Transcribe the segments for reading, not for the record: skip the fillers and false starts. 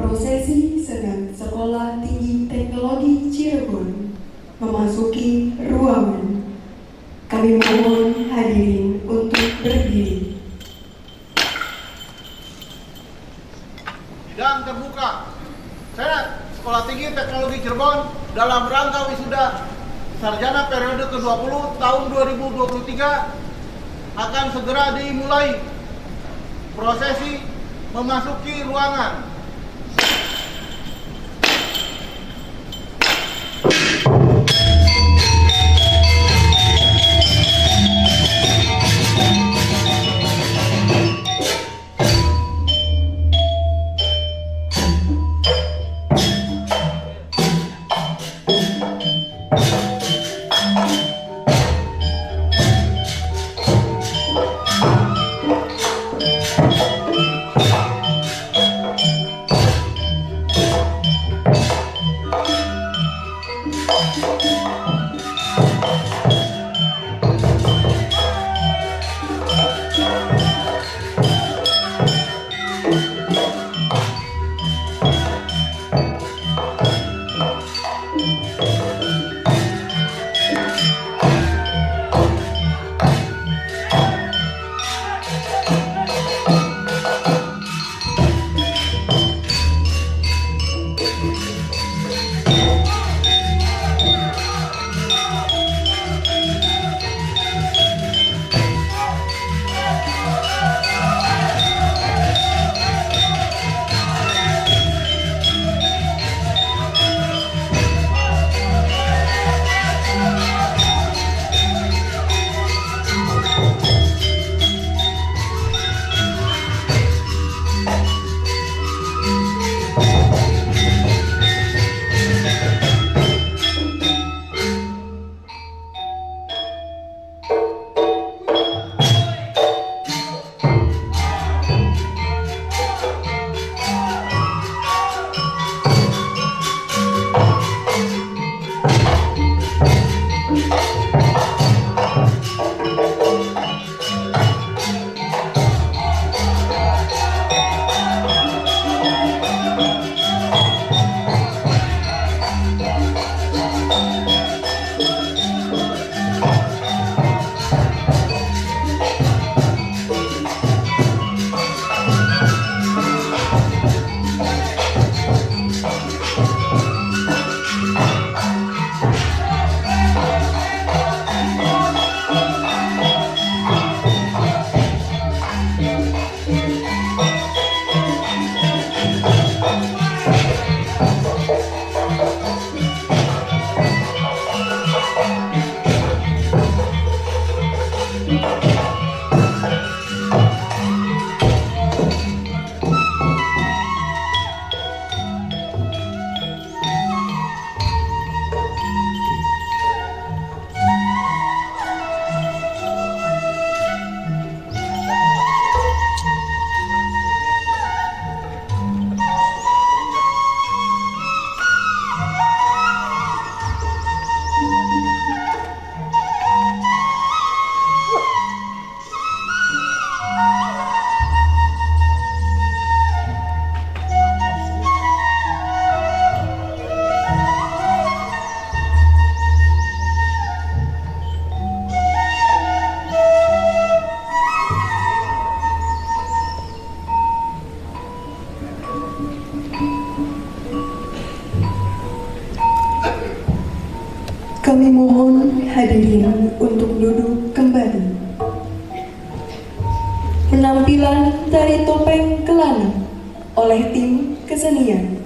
Prosesi Senat Sekolah Tinggi Teknologi Cirebon memasuki ruangan. Kami mohon hadirin untuk berdiri. Sidang terbuka Senat Sekolah Tinggi Teknologi Cirebon dalam rangka wisuda sarjana periode ke-20 tahun 2023 akan segera dimulai. Prosesi memasuki ruangan. Kami mohon hadirin untuk duduk kembali. Penampilan tari topeng Kelana oleh tim kesenian.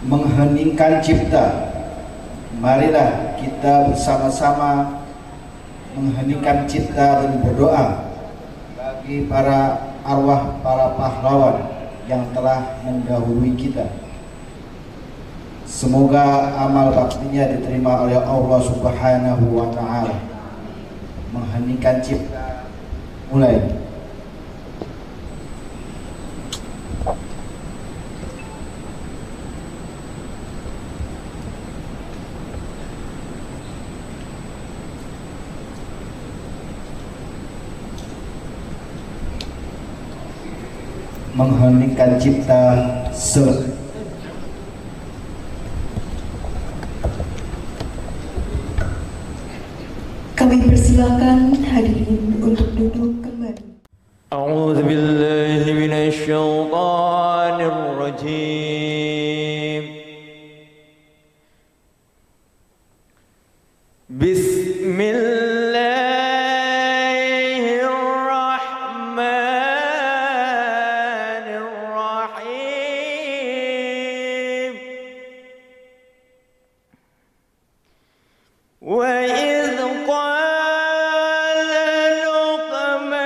mengheningkan cipta. Marilah kita bersama-sama mengheningkan cipta dan berdoa bagi para arwah para pahlawan yang telah mendahului kita. Semoga amal baktinya diterima oleh Allah Subhanahu wa Ta'ala. Mengheningkan cipta mulai. Mengheningkan cipta selesai. Kami persilakan hadirin untuk duduk kembali. أعوذ بالله من الشيطان الرجيم بسم الله الرحمن الرحيم وإذ قال لقمان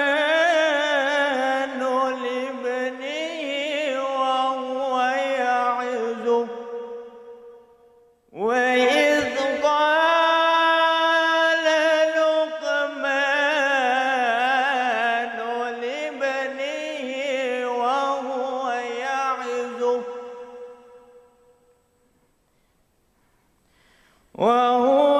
لابنه وهو يعظه وإذ قال لقمان لابنه وهو يعظه وهو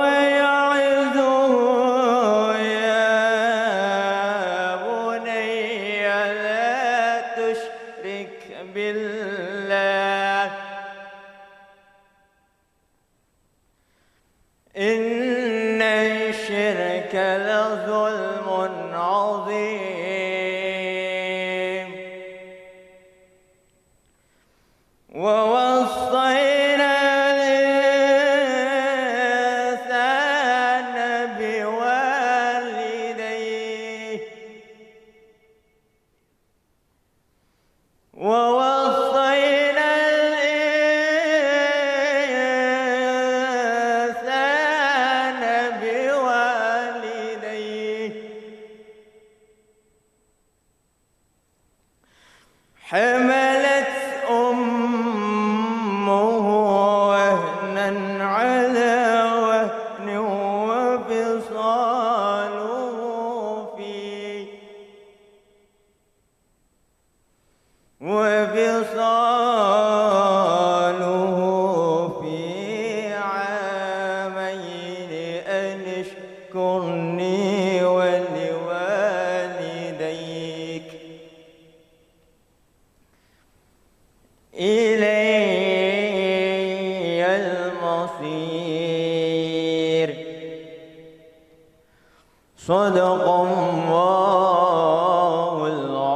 وفصاله في عامين أن اشكرني ولوالديك إلي المصير صدق الله العظيم.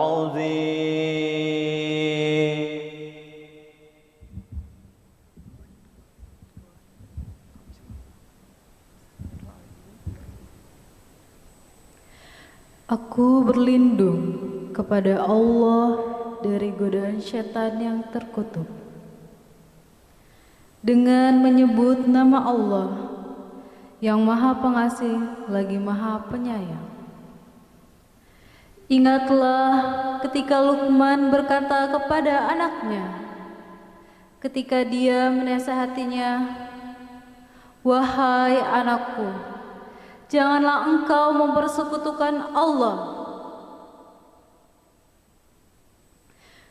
Aku berlindung kepada Allah dari godaan setan yang terkutuk dengan menyebut nama Allah yang Maha Pengasih lagi Maha Penyayang. Ingatlah ketika Luqman berkata kepada anaknya ketika dia menasihatinya, "Wahai anakku, janganlah engkau mempersekutukan Allah.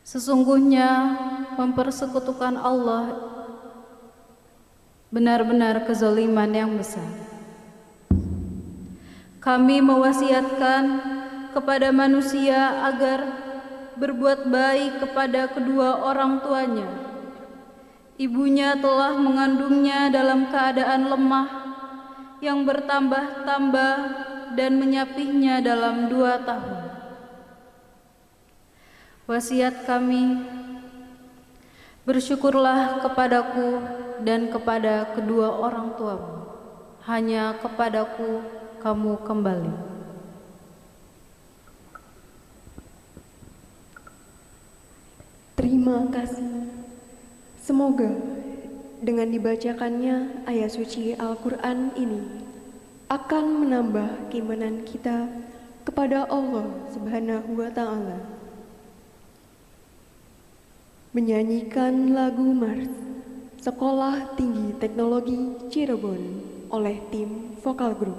Sesungguhnya mempersekutukan Allah benar-benar kezaliman yang besar." Kami mewasiatkan kepada manusia agar berbuat baik kepada kedua orang tuanya. Ibunya telah mengandungnya dalam keadaan lemah yang bertambah-tambah dan menyapihnya dalam 2 tahun. Wasiat kami, bersyukurlah kepadaku dan kepada kedua orang tuamu. Hanya kepadaku kamu kembali. Terima kasih. Semoga dengan dibacakannya ayat suci Al-Quran ini akan menambah keimanan kita kepada Allah Subhanahu wa Ta'ala. Menyanyikan lagu Mars Sekolah Tinggi Teknologi Cirebon oleh tim Vokal Group.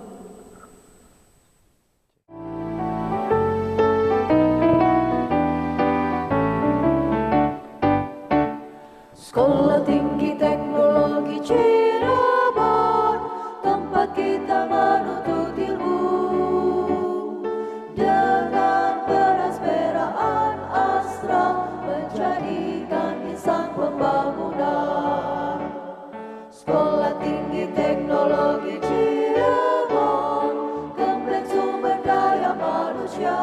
Sekolah Tinggi Teknologi Cirebon, tempat kita menuntut ilmu dengan persaudaraan asra, menjadikan insan pembangunan. Sekolah Tinggi Teknologi Cirebon, kompleks sumber daya manusia,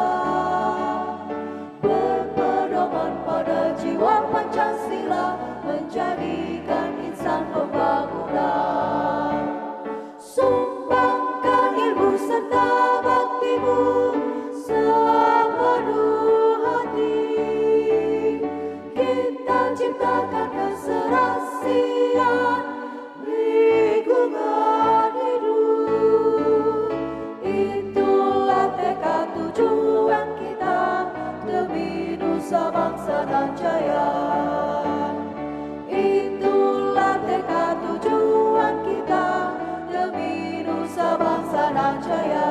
berpedoman pada jiwa Pancasila, menjadikan insan pembangunan. Sumbangkan ilmu serta baktimu sepenuh hati, kita ciptakan keserasian lingkungan hidup. Itulah tekad tujuan kita demi nusa bangsa dan jaya. Itulah tekad tujuan kita demi nusa bangsa dan jaya.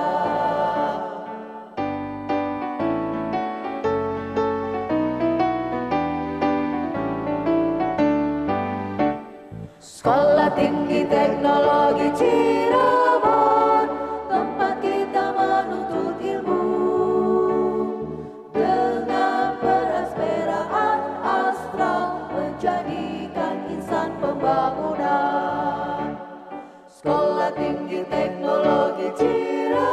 Sekolah Tinggi Teknologi Cirebon, tempat kita menuntut ilmu dengan persaudaraan astra, menjadikan insan pembangunan. Sekolah Tinggi Teknologi Cirebon,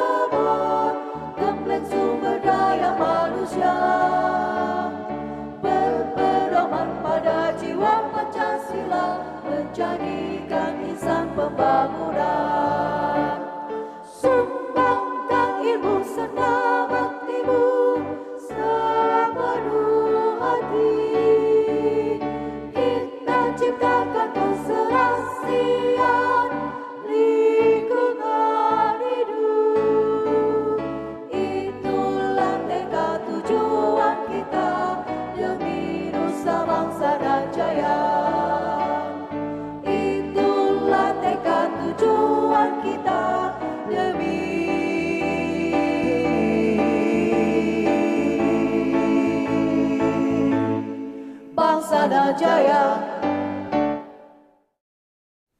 Jaya.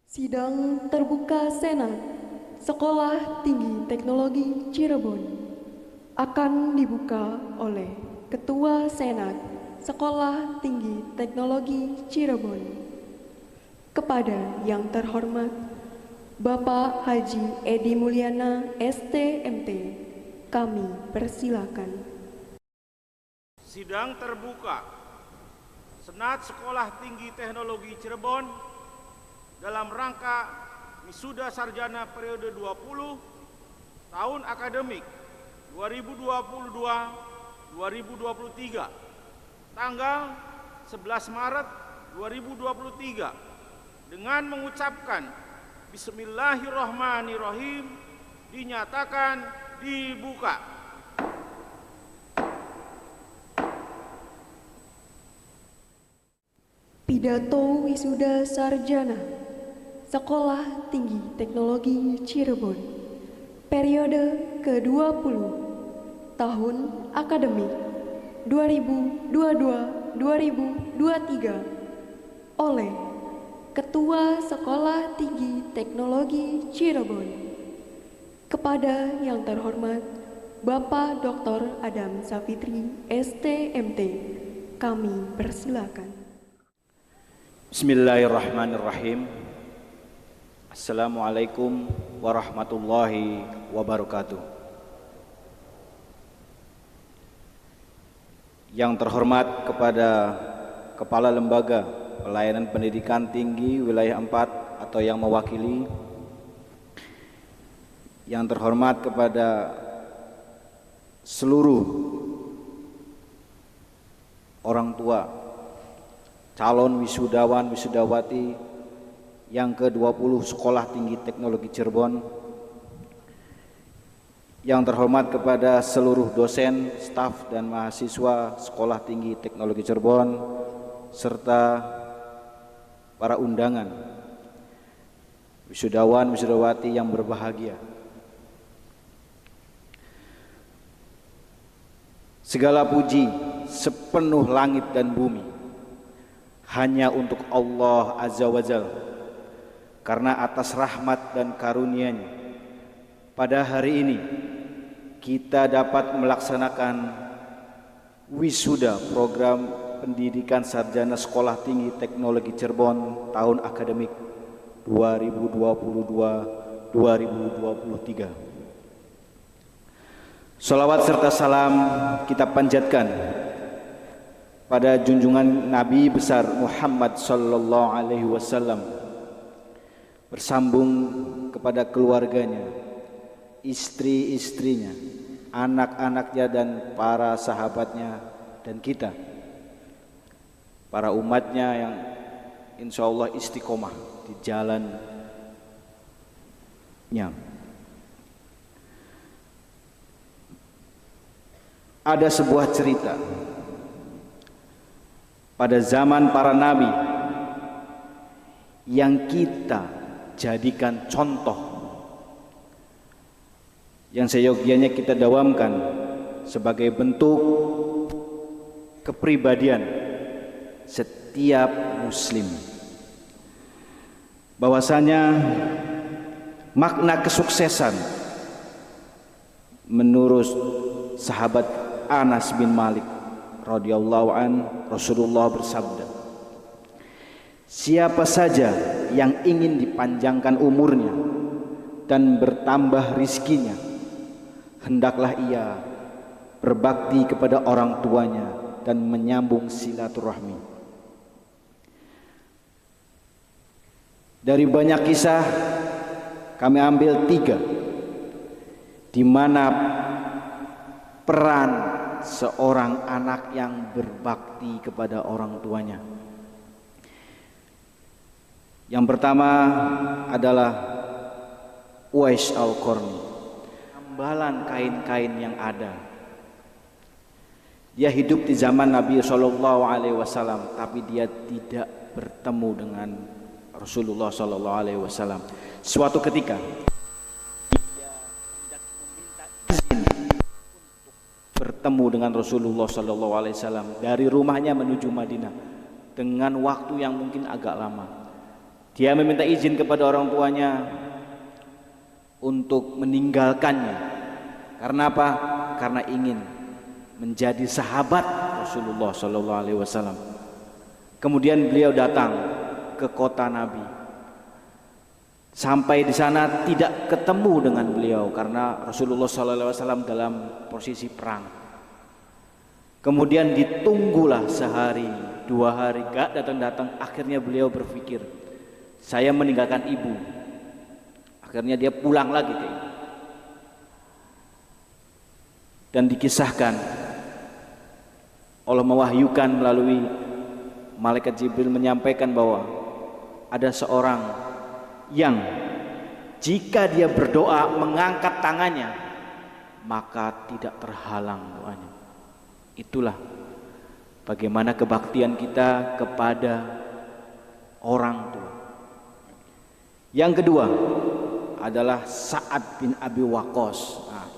Sidang terbuka Senat Sekolah Tinggi Teknologi Cirebon akan dibuka oleh Ketua Senat Sekolah Tinggi Teknologi Cirebon. Kepada yang terhormat Bapak Haji Edi Mulyana STMT, kami persilakan. Sidang terbuka Senat Sekolah Tinggi Teknologi Cirebon dalam rangka wisuda sarjana periode 20 tahun akademik 2022-2023 tanggal 11 Maret 2023 dengan mengucapkan Bismillahirrahmanirrahim dinyatakan dibuka. Pidato Wisuda Sarjana Sekolah Tinggi Teknologi Cirebon periode ke-20 tahun akademik 2022-2023 oleh Ketua Sekolah Tinggi Teknologi Cirebon. Kepada yang terhormat Bapak Dr. Adam Safitri STMT, kami persilakan. Bismillahirrahmanirrahim. Assalamualaikum warahmatullahi wabarakatuh. Yang terhormat kepada Kepala Lembaga Pelayanan Pendidikan Tinggi Wilayah 4 atau yang mewakili. Yang terhormat kepada seluruh orang tua calon wisudawan wisudawati yang ke-20 Sekolah Tinggi Teknologi Cirebon, yang terhormat kepada seluruh dosen, staf dan mahasiswa Sekolah Tinggi Teknologi Cirebon, serta para undangan, wisudawan wisudawati yang berbahagia. Segala puji sepenuh langit dan bumi hanya untuk Allah Azza wa Jalla, karena atas rahmat dan karunia-Nya pada hari ini kita dapat melaksanakan wisuda program pendidikan sarjana Sekolah Tinggi Teknologi Cirebon tahun akademik 2022-2023. Salawat serta salam kita panjatkan pada junjungan Nabi besar Muhammad sallallahu alaihi wasallam, bersambung kepada keluarganya, istri-istrinya, anak-anaknya dan para sahabatnya, dan kita para umatnya yang insya Allah istiqomah di jalannya. Ada sebuah cerita pada zaman para nabi yang kita jadikan contoh, yang seyogianya kita dawamkan sebagai bentuk kepribadian setiap muslim, bahwasanya makna kesuksesan menurut sahabat Anas bin Malik radhiyallahu an, Rasulullah bersabda, siapa saja yang ingin dipanjangkan umurnya dan bertambah rizkinya, hendaklah ia berbakti kepada orang tuanya dan menyambung silaturahmi. Dari banyak kisah kami ambil 3 di mana peran seorang anak yang berbakti kepada orang tuanya. Yang pertama adalah Uwais Al-Qarni, tambalan kain-kain yang ada. Dia hidup di zaman Nabi Shallallahu Alaihi Wasallam, tapi dia tidak bertemu dengan Rasulullah Shallallahu Alaihi Wasallam. Suatu ketika dia hendak meminta izin untuk bertemu dengan Rasulullah Shallallahu Alaihi Wasallam dari rumahnya menuju Madinah. dengan waktu yang mungkin agak lama. Dia meminta izin kepada orang tuanya untuk meninggalkannya. Karena apa? Karena ingin menjadi sahabat Rasulullah Shallallahu Alaihi Wasallam. Kemudian beliau datang ke kota Nabi. Sampai di sana tidak ketemu dengan beliau karena Rasulullah Shallallahu Alaihi Wasallam dalam posisi perang. Kemudian ditunggulah sehari, 2 hari, gak datang-datang. Akhirnya beliau berpikir, saya meninggalkan ibu. Akhirnya dia pulang lagi ke ibu. Dan dikisahkan Allah mewahyukan melalui malaikat Jibril menyampaikan bahwa ada seorang yang jika dia berdoa mengangkat tangannya maka tidak terhalang doanya. Itulah bagaimana kebaktian kita kepada orang tua. Yang kedua adalah Sa'ad bin Abi Waqqas. Nah,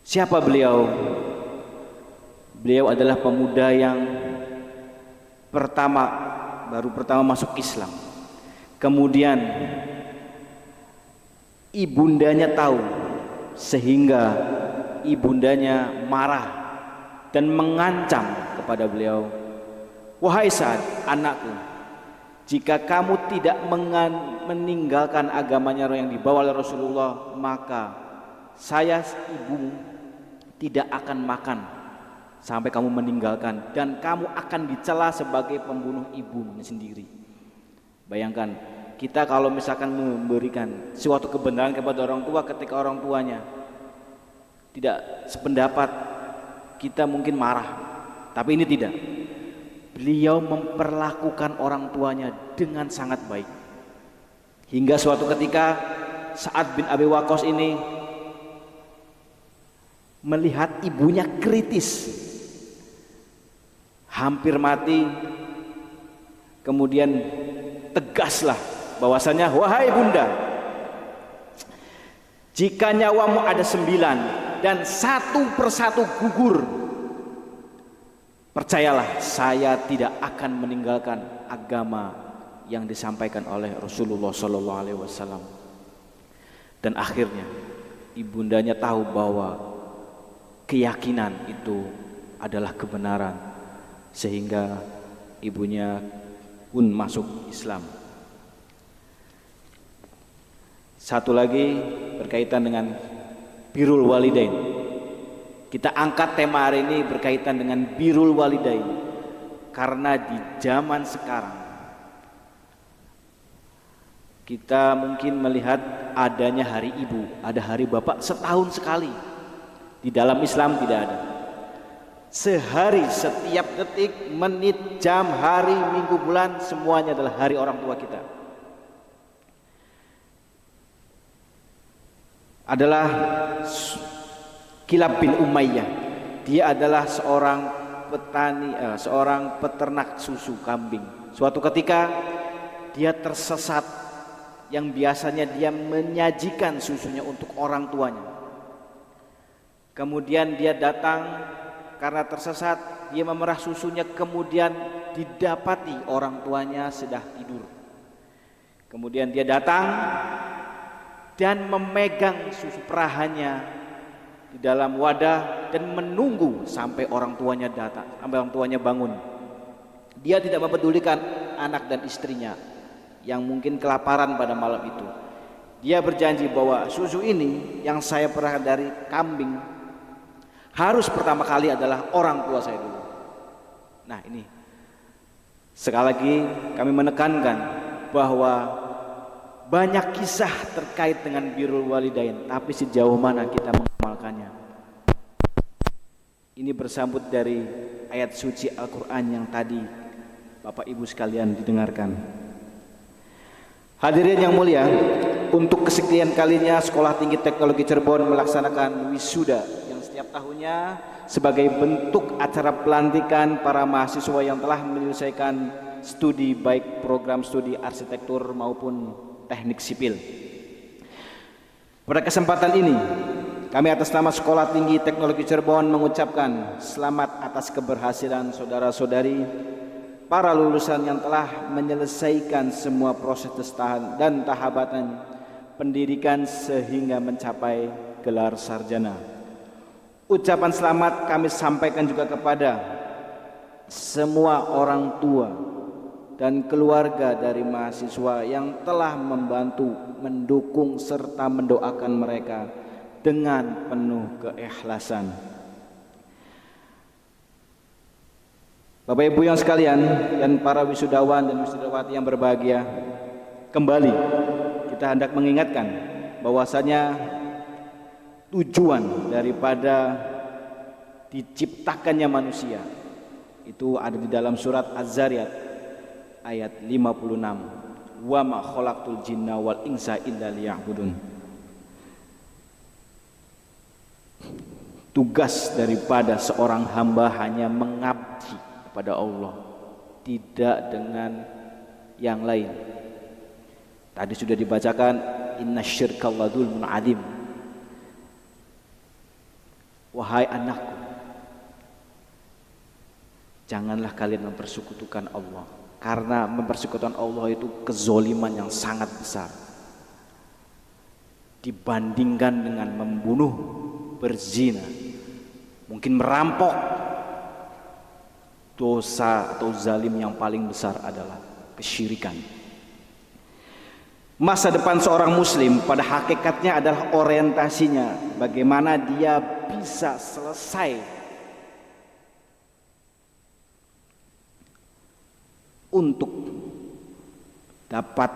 siapa beliau? Beliau adalah pemuda yang baru pertama masuk Islam. Kemudian ibundanya tahu sehingga ibundanya marah dan mengancam kepada beliau, wahai Sa'ad, anakku, jika kamu tidak meninggalkan agamanya yang dibawa oleh Rasulullah, maka saya ibumu tidak akan makan sampai kamu meninggalkan, dan kamu akan dicela sebagai pembunuh ibumu sendiri. Bayangkan, kita kalau misalkan memberikan suatu kebenaran kepada orang tua ketika orang tuanya tidak sependapat, kita mungkin marah. Tapi ini tidak. Beliau memperlakukan orang tuanya dengan sangat baik. Hingga suatu ketika Sa'ad bin Abi Waqqas ini melihat ibunya kritis, hampir mati. Kemudian tegaslah bahwasanya, wahai bunda, jika nyawamu ada 9 dan 1 persatu gugur, percayalah saya tidak akan meninggalkan agama yang disampaikan oleh Rasulullah Shallallahu Alaihi Wasallam. Dan akhirnya ibundanya tahu bahwa keyakinan itu adalah kebenaran, sehingga ibunya pun masuk Islam. Satu lagi berkaitan dengan birrul walidain. Kita angkat tema hari ini berkaitan dengan birrul walidain, karena di zaman sekarang kita mungkin melihat adanya hari ibu, ada hari bapak setahun sekali. Di dalam Islam tidak ada. Sehari, setiap detik, menit, jam, hari, minggu, bulan, semuanya adalah hari orang tua kita. Adalah Kilab bin Umayyah. Dia adalah seorang petani, seorang peternak susu kambing. Suatu ketika dia tersesat, yang biasanya dia menyajikan susunya untuk orang tuanya. Kemudian dia datang karena tersesat, dia memerah susunya, kemudian didapati orang tuanya sudah tidur. Kemudian dia datang dan memegang susu perahannya di dalam wadah dan menunggu sampai orang tuanya datang, sampai orang tuanya bangun. Dia tidak mempedulikan anak dan istrinya yang mungkin kelaparan pada malam itu. Dia berjanji bahwa susu ini yang saya perah dari kambing harus pertama kali adalah orang tua saya dulu. Nah ini sekali lagi kami menekankan bahwa banyak kisah terkait dengan birrul walidain, tapi sejauh mana kita mengamalkannya. Ini bersambut dari ayat suci Al-Quran yang tadi Bapak Ibu sekalian didengarkan. Hadirin yang mulia, untuk kesekian kalinya Sekolah Tinggi Teknologi Cirebon melaksanakan wisuda yang setiap tahunnya sebagai bentuk acara pelantikan para mahasiswa yang telah menyelesaikan studi, baik program studi arsitektur maupun teknik sipil. Pada kesempatan ini, kami atas nama Sekolah Tinggi Teknologi Cirebon mengucapkan selamat atas keberhasilan saudara-saudari para lulusan yang telah menyelesaikan semua proses dan tahapan pendidikan sehingga mencapai gelar sarjana. Ucapan selamat kami sampaikan juga kepada semua orang tua dan keluarga dari mahasiswa yang telah membantu, mendukung serta mendoakan mereka dengan penuh keikhlasan. Bapak Ibu yang sekalian dan para wisudawan dan wisudawati yang berbahagia, kembali kita hendak mengingatkan bahwasanya tujuan daripada diciptakannya manusia itu ada di dalam surat Az-Zariyat ayat 56. Wa ma khalaqtul jinna wal insa illa liya'budun. Tugas daripada seorang hamba hanya mengabdi kepada Allah, tidak dengan yang lain. Tadi sudah dibacakan innasyirka la dzulmun adzim. Wahai anakku, janganlah kalian mempersekutukan Allah, karena mempersekutukan Allah itu kezoliman yang sangat besar dibandingkan dengan membunuh, berzina, mungkin merampok. Dosa atau zalim yang paling besar adalah kesyirikan. Masa depan seorang muslim pada hakikatnya adalah orientasinya bagaimana dia bisa selesai untuk dapat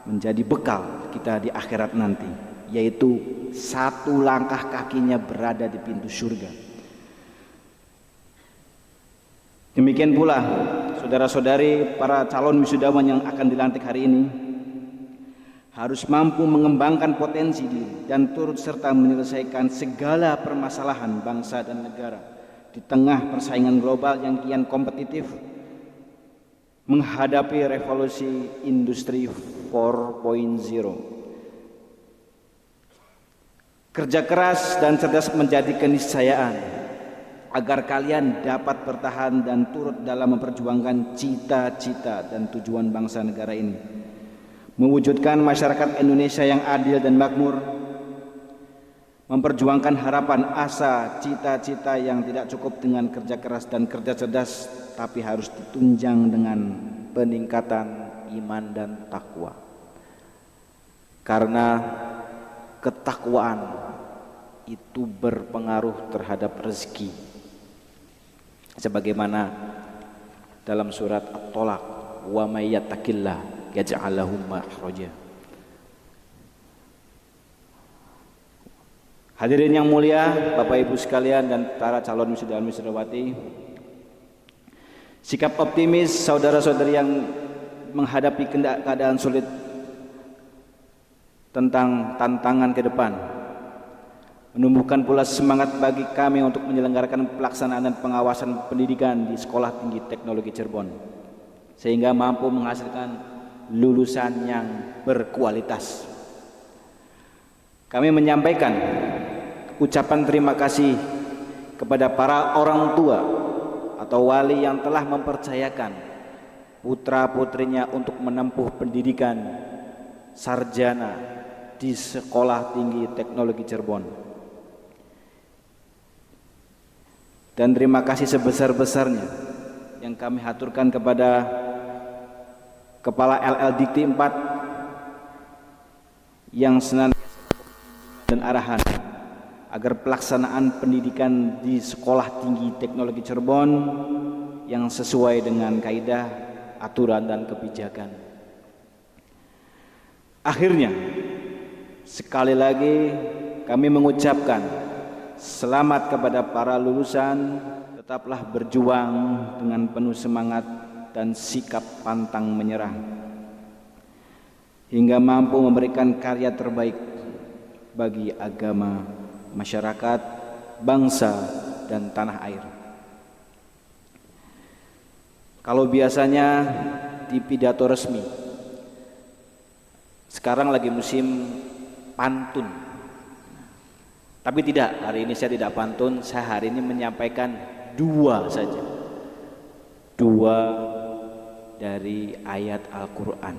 menjadi bekal kita di akhirat nanti, yaitu satu langkah kakinya berada di pintu surga. Demikian pula saudara-saudari para calon wisudawan yang akan dilantik hari ini harus mampu mengembangkan potensi diri dan turut serta menyelesaikan segala permasalahan bangsa dan negara di tengah persaingan global yang kian kompetitif menghadapi revolusi industri 4.0. Kerja keras dan cerdas menjadi keniscayaan agar kalian dapat bertahan dan turut dalam memperjuangkan cita-cita dan tujuan bangsa negara ini, mewujudkan masyarakat Indonesia yang adil dan makmur, memperjuangkan harapan, asa, cita-cita yang tidak cukup dengan kerja keras dan kerja cerdas, tapi harus ditunjang dengan peningkatan iman dan takwa. Karena ketakwaan itu berpengaruh terhadap rezeki, sebagaimana dalam surat At-Tolaq, wa may yattaqillah yaj'al lahu makhraja. Hadirin yang mulia, Bapak Ibu sekalian dan para calon wisudawan wisudawati, sikap optimis saudara-saudari yang menghadapi keadaan sulit tentang tantangan ke depan menumbuhkan pula semangat bagi kami untuk menyelenggarakan pelaksanaan dan pengawasan pendidikan di Sekolah Tinggi Teknologi Cirebon, sehingga mampu menghasilkan lulusan yang berkualitas. Kami menyampaikan ucapan terima kasih kepada para orang tua atau wali yang telah mempercayakan putra-putrinya untuk menempuh pendidikan sarjana di Sekolah Tinggi Teknologi Cirebon. Dan terima kasih sebesar-besarnya yang kami haturkan kepada Kepala LL Dikti 4 yang senantiasa dan arahan agar pelaksanaan pendidikan di Sekolah Tinggi Teknologi Cirebon yang sesuai dengan kaidah, aturan dan kebijakan. Akhirnya, sekali lagi kami mengucapkan selamat kepada para lulusan. Tetaplah berjuang dengan penuh semangat dan sikap pantang menyerah hingga mampu memberikan karya terbaik bagi agama, masyarakat, bangsa dan tanah air. Kalau biasanya di pidato resmi, sekarang lagi musim pantun. Tapi tidak, hari ini saya tidak pantun, saya hari ini menyampaikan dua saja. Dua dari ayat Al-Quran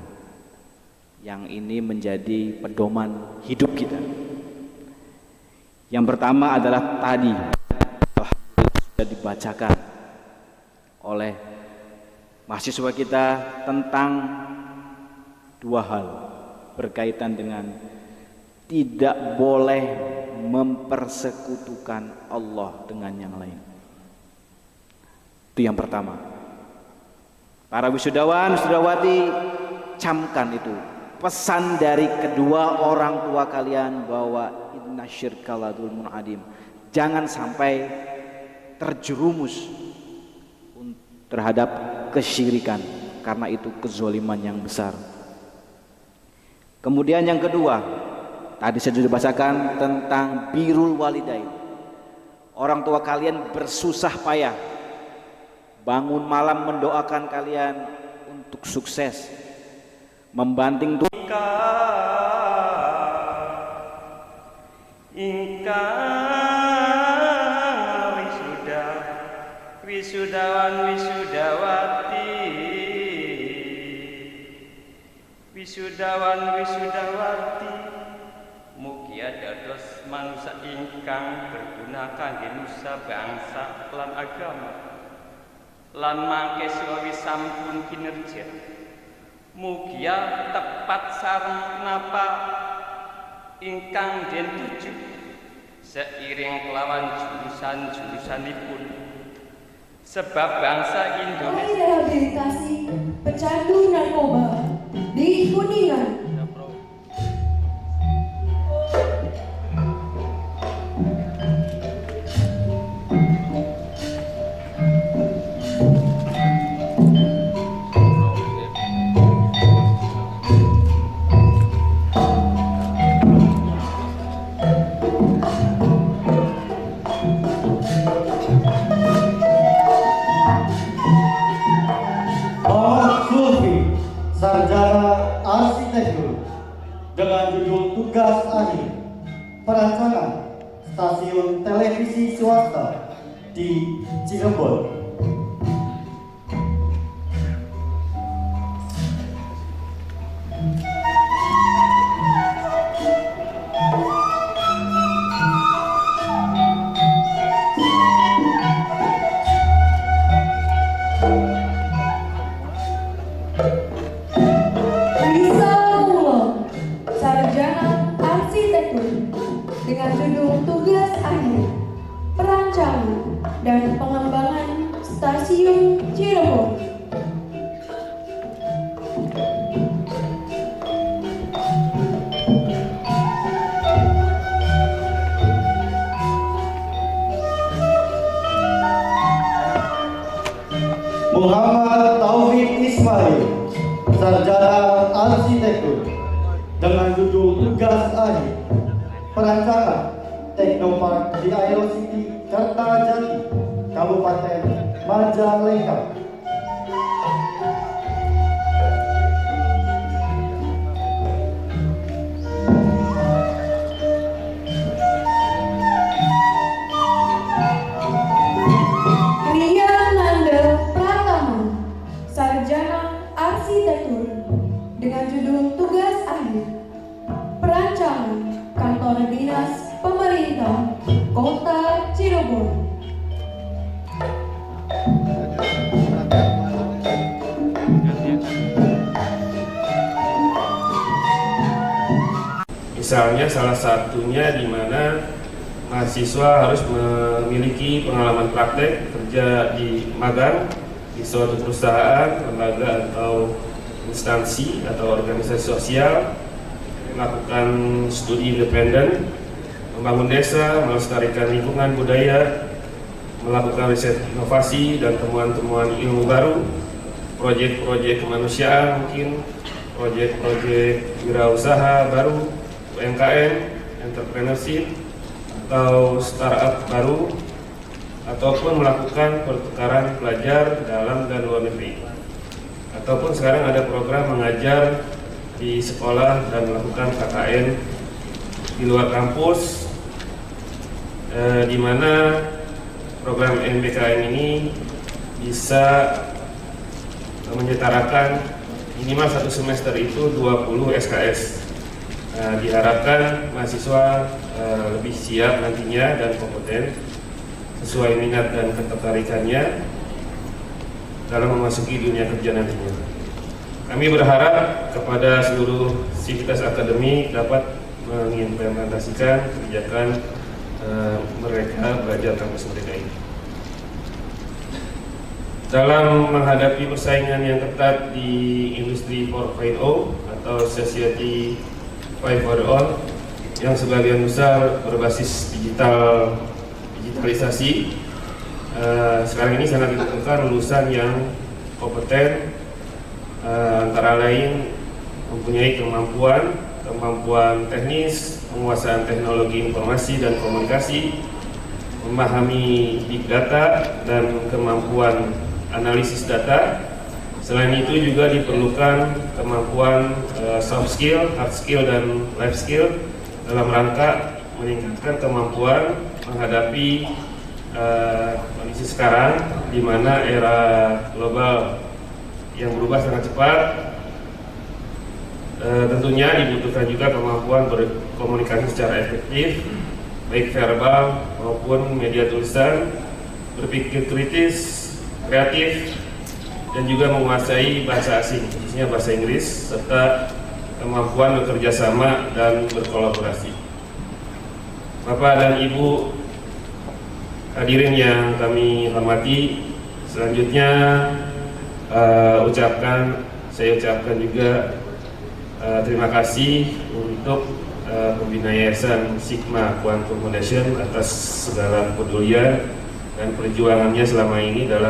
yang ini menjadi pedoman hidup kita. Yang pertama adalah tadi sudah dibacakan oleh mahasiswa kita tentang dua hal berkaitan dengan tidak boleh mempersekutukan Allah dengan yang lain. Itu yang pertama. Para wisudawan, wisudawati, camkan itu pesan dari kedua orang tua kalian bahwa inna syirka la dzulmun adim. Jangan sampai terjerumus terhadap kesyirikan, karena itu kezoliman yang besar. Kemudian yang kedua, tadi saya sudah bacakan tentang birrul walidain. Orang tua kalian bersusah payah bangun malam mendoakan kalian untuk sukses, membanting wisudawan wisudawati, wisudawan wisudawati, mugi dados manusia ingkang berguna kangge nusa bangsa lan agama, lan mangke suwi sampun kinerja. Mugi tepat sareng napa ingkang den tuju seiring kelawan jurusan-jurusanipun. Sebab bangsa Indonesia rehabilitasi pecandu narkoba di Kuningan. Sarjana Arsitektur dengan judul tugas akhir perancangan stasiun televisi swasta di Cirebon. Dengan judul tugas akhir perancangan dan pengembangan stasiun Cirebon. Muhammad Taufik Ismail, sarjana arsitektur dengan judul tugas akhir perancangan Teknopark di Aerocity Kertajati, Kabupaten Majalengka. Ria Nanda Pratama, sarjana arsitektur dengan judul tugas akhir perancangan Kantor Dinas Pemerintah Kota Cirebon. Misalnya salah satunya di mana mahasiswa harus memiliki pengalaman praktek kerja di magang di suatu perusahaan, lembaga atau instansi atau organisasi sosial, melakukan studi independen, membangun desa, melestarikan lingkungan budaya, melakukan riset inovasi dan temuan-temuan ilmu baru, proyek-proyek kemanusiaan mungkin, proyek-proyek wirausaha baru, UMKM, entrepreneurship, atau startup baru, ataupun melakukan pertukaran pelajar dalam dan luar negeri. Ataupun sekarang ada program mengajar di sekolah dan melakukan KKN di luar kampus, di mana program MBKM ini bisa menyetarakan minimal 1 semester itu 20 SKS. Diharapkan mahasiswa lebih siap nantinya dan kompeten sesuai minat dan ketertarikannya dalam memasuki dunia kerja nantinya. Kami berharap kepada seluruh sivitas akademik dapat mengimplementasikan kebijakan mereka belajar kampus merdeka ini. Dalam menghadapi persaingan yang ketat di industri 4.0 atau Society 5.0 yang sebagian besar berbasis digitalisasi, sekarang ini sangat dibutuhkan lulusan yang kompeten, antara lain mempunyai kemampuan teknis, penguasaan teknologi informasi dan komunikasi, memahami big data, dan kemampuan analisis data. Selain itu juga diperlukan kemampuan soft skill, hard skill, dan life skill dalam rangka meningkatkan kemampuan menghadapi kondisi sekarang di mana era global yang berubah sangat cepat. Tentunya dibutuhkan juga kemampuan berkomunikasi secara efektif, baik verbal maupun media tulisan, berpikir kritis, kreatif, dan juga menguasai bahasa asing, khususnya bahasa Inggris, serta kemampuan bekerja sama dan berkolaborasi. Bapak dan Ibu hadirin yang kami hormati, selanjutnya saya ucapkan juga terima kasih untuk pembina Yayasan Sigma Quantum Foundation atas segala kepedulian dan perjuangannya selama ini dalam